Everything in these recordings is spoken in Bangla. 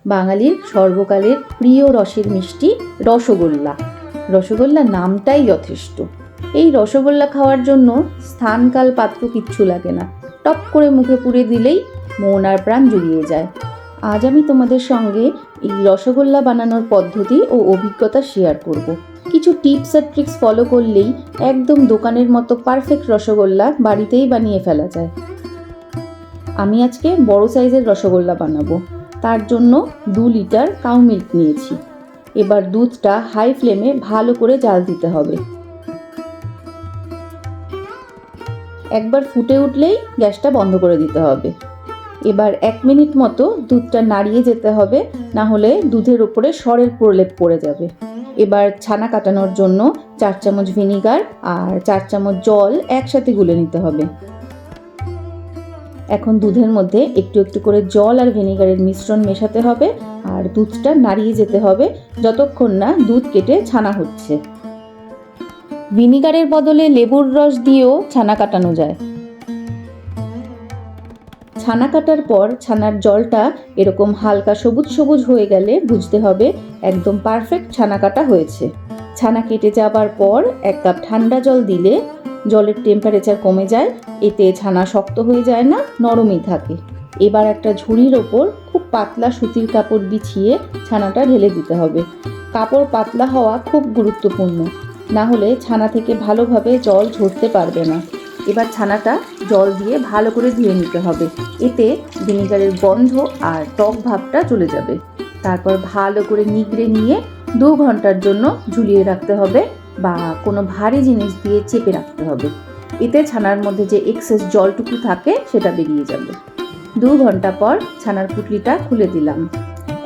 বাঙালির সর্বকালের প্রিয় রসের মিষ্টি রসগোল্লা। রসগোল্লা নামটাই যথেষ্ট। এই রসগোল্লা খাওয়ার জন্য স্থানকাল পাত্র কিচ্ছু লাগে না, টপ করে মুখে পুরে দিলেই মন আর প্রাণ জুড়িয়ে যায়। আজ আমি তোমাদের সঙ্গে এই রসগোল্লা বানানোর পদ্ধতি ও অভিজ্ঞতা শেয়ার করব। কিছু টিপস আর ট্রিক্স ফলো করলেই একদম দোকানের মতো পারফেক্ট রসগোল্লা বাড়িতেই বানিয়ে ফেলা যায়। আমি আজকে বড় সাইজের রসগোল্লা বানাবো। তার জন্য 2 লিটার কাউ মিল্ক নিয়েছি। এবার দুধটা হাই ফ্লেমে ভালো করে জাল দিতে হবে। একবার ফুটে উঠলেই গ্যাসটা বন্ধ করে দিতে হবে। এবার 1 মিনিট মতো দুধটা নাড়িয়ে যেতে হবে, না হলে দুধের উপরে সরের প্রলেপ পড়ে যাবে। এবার ছানা কাটানোর জন্য 4 চামচ ভিনিগার আর 4 চামচ জল একসাথে গুলে নিতে হবে। এখন দুধের মধ্যে একটু একটু করে জল আর ভিনিগারের মিশ্রণ মেশাতে হবে আর দুধটা নাড়িয়ে যেতে হবে যতক্ষণ না দুধ কেটে ছানা হচ্ছে। ভিনিগারের বদলে লেবুর রস দিয়েও ছানা কাটানো যায়। ছানা কাটার পর ছানার জলটা এরকম হালকা সবুজ সবুজ হয়ে গেলে বুঝতে হবে একদম পারফেক্ট ছানা কাটা হয়েছে। ছানা কেটে যাবার পর 1 কাপ ঠান্ডা জল দিলে জলের টেম্পারেচার কমে যায়, এতে ছানা শক্ত হয়ে যায় না, নরমই থাকে। এবার একটা ঝুড়ির ওপর খুব পাতলা সুতির কাপড় বিছিয়ে ছানাটা ঢেলে দিতে হবে। কাপড় পাতলা হওয়া খুব গুরুত্বপূর্ণ, না হলে ছানা থেকে ভালোভাবে জল ঝরতে পারবে না। এবার ছানাটা জল দিয়ে ভালো করে ধুয়ে নিতে হবে, এতে ভিনিগারের গন্ধ আর টক ভাবটা চলে যাবে। তারপর ভালো করে নিগড়ে নিয়ে 2 ঘন্টার জন্য ঝুলিয়ে রাখতে হবে বা কোনো ভারী জিনিস দিয়ে চেপে রাখতে হবে। এতে ছানার মধ্যে যে এক্সেস জলটুকু থাকে সেটা বেরিয়ে যাবে। 2 ঘন্টা পর ছানার পুটলিটা খুলে দিলাম।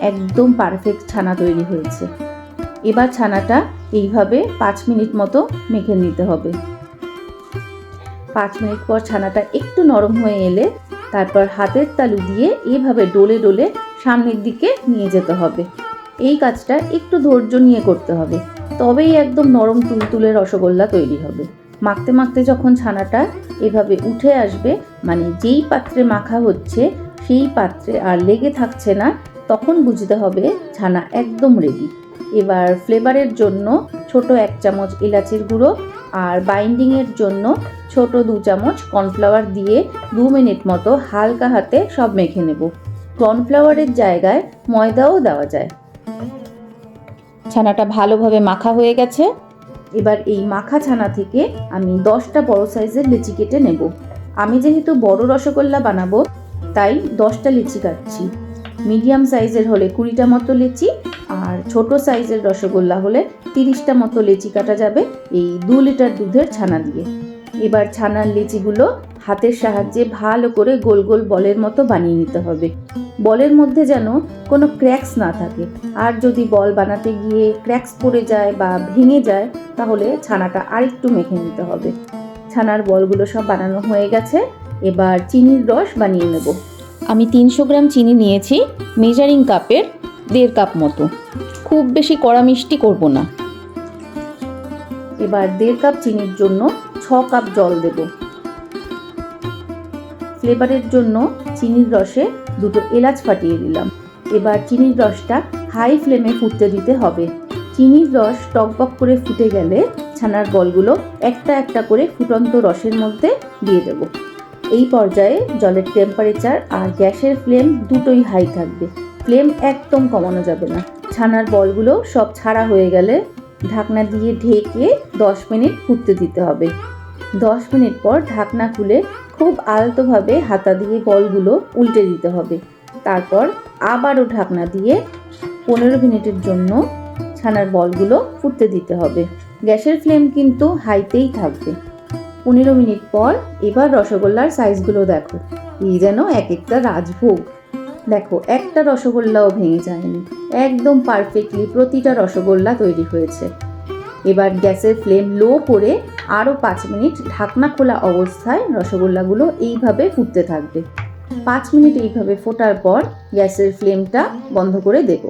একদম পারফেক্ট ছানা তৈরি হয়েছে। এবার ছানাটা এইভাবে 5 মিনিট মতো মেখে নিতে হবে। 5 মিনিট পর ছানাটা একটু নরম হয়ে এলে তারপর হাতের তালু দিয়ে এভাবে ডলে ডলে সামনের দিকে নিয়ে যেতে হবে। এই কাজটা একটু ধৈর্য নিয়ে করতে হবে, তবেই একদম নরম তুলতুলে রসগোল্লা তৈরি হবে। মাখতে মাখতে যখন ছানাটা এভাবে উঠে আসবে, মানে যেই পাত্রে মাখা হচ্ছে সেই পাত্রে আর লেগে থাকছে না, তখন বুঝতে হবে ছানা একদম রেডি। এবার ফ্লেভারের জন্য ছোট 1 চামচ এলাচের গুঁড়ো আর বাইন্ডিংয়ের জন্য ছোট 2 চামচ কর্নফ্লাওয়ার দিয়ে 2 মিনিট মতো হালকা হাতে সব মেখে নেব। কর্নফ্লাওয়ারের জায়গায় ময়দাও দেওয়া যায়। ছানাটা ভালোভাবে মাখা হয়ে গেছে। এবার এই মাখা ছানা থেকে আমি 10টা বড় সাইজের লিচি কেটে নেব। আমি যেহেতু বড় রসগোল্লা বানাবো তাই 10টা লিচি কাটছি। মিডিয়াম সাইজের হলে 20টা মতো লিচি আর ছোট সাইজের রসগোল্লা হলে 30টা মতো লিচি কাটা যাবে এই 2 লিটার দুধের ছানা দিয়ে। এবার ছানার লিচিগুলো হাতের সাহায্যে ভালো করে গোল গোল বলের মতো বানিয়ে নিতে হবে। বলের মধ্যে যেন কোনো ক্র্যাক্স না থাকে, আর যদি বল বানাতে গিয়ে ক্র্যাক্স পড়ে যায় বা ভেঙে যায় তাহলে ছানাটা আরেকটু মেখে নিতে হবে। ছানার বলগুলো সব বানানো হয়ে গেছে। এবার চিনির রস বানিয়ে নেব। আমি 300 গ্রাম চিনি নিয়েছি, মেজারিং কাপের 1.5 কাপ মতো। খুব বেশি কড়া মিষ্টি করব না। এবার 1.5 কাপ চিনির জন্য 6 কাপ জল দেব। ফ্লেভারের জন্য চিনির রসে 2টো এলাচ ফাটিয়ে দিলাম। এবার চিনির রসটা হাই ফ্লেমে ফুটতে দিতে হবে। চিনির রস টকবক করে ফুটে গেলে ছানার বলগুলো একটা একটা করে ফুটন্ত রসের মধ্যে দিয়ে দেব। এই পর্যায়ে জলের টেম্পারেচার আর গ্যাসের ফ্লেম দুটোই হাই থাকবে, ফ্লেম একদম কমানো যাবে না। ছানার বলগুলো সব ছাড়া হয়ে গেলে ঢাকনা দিয়ে ঢেকে 10 মিনিট ফুটতে দিতে হবে। 10 মিনিট পর ঢাকনা খুলে খুব আলতোভাবে হাতা দিয়ে বলগুলো উল্টে দিতে হবে। তারপর আবারও ঢাকনা দিয়ে 15 মিনিটের জন্য ছানার বলগুলো ফুটতে দিতে হবে। গ্যাসের ফ্লেম কিন্তু হাইতেই থাকবে। 15 মিনিট পর এবার রসগোল্লার সাইজগুলো দেখো, এই যেন এক একটা রাজভোগ। দেখো, একটা রসগোল্লাও ভেঙে যায়নি, একদম পারফেক্টলি প্রতিটা রসগোল্লা তৈরি হয়েছে। এবার গ্যাসের ফ্লেম লো করে আরও 5 মিনিট ঢাকনা খোলা অবস্থায় রসগোল্লাগুলো এইভাবে ফুটতে থাকবে। 5 মিনিট এইভাবে ফোটার পর গ্যাসের ফ্লেমটা বন্ধ করে দেব।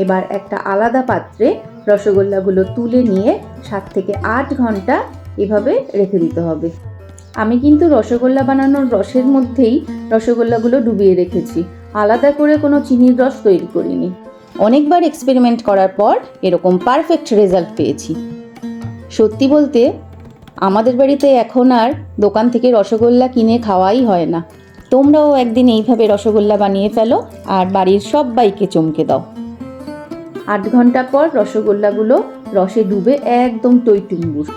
এবার একটা আলাদা পাত্রে রসগোল্লাগুলো তুলে নিয়ে 7 থেকে 8 ঘন্টা এভাবে রেখে দিতে হবে। আমি কিন্তু রসগোল্লা বানানোর রসের মধ্যেই রসগোল্লাগুলো ডুবিয়ে রেখেছি। আলাদা করে কোনো চিনির রস তৈরি করিনি। অনেকবার এক্সপেরিমেন্ট করার পর এরকম পারফেক্ট রেজাল্ট পেয়েছি। সত্যি বলতে আমাদের বাড়িতে এখন আর দোকান থেকে রসগোল্লা কিনে খাওয়াই হয় না। তোমরাও একদিন এইভাবে রসগোল্লা বানিয়ে ফেলো আর বাড়ির সবাইকে চমকে দাও। 8 ঘন্টা পর রসগোল্লাগুলো রসে ডুবে একদম টইটুম্বুর।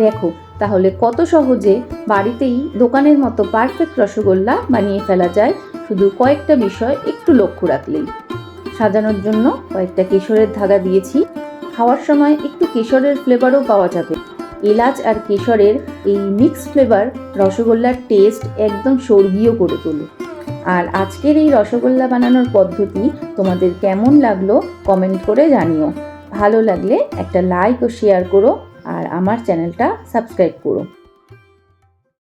দেখো তাহলে কত সহজে বাড়িতেই দোকানের মতো পারফেক্ট রসগোল্লা বানিয়ে ফেলা যায়, শুধু কয়েকটা বিষয় একটু লক্ষ্য রাখলেই। সাজানোর জন্য কয়েকটা কেশরের ধাগা দিয়েছি। খাওয়ার সময় একটু কেশরের ফ্লেভারও পাওয়া যাবে। এলাচ আর কেশরের এই মিক্স ফ্লেভার রসগোল্লার টেস্ট একদম স্বর্গীয় করে তোলে। আর আজকের এই রসগোল্লা বানানোর পদ্ধতি তোমাদের কেমন লাগলো কমেন্ট করে জানিও। ভালো লাগলে একটা লাইক ও শেয়ার করো আর আমার চ্যানেলটা সাবস্ক্রাইব করো।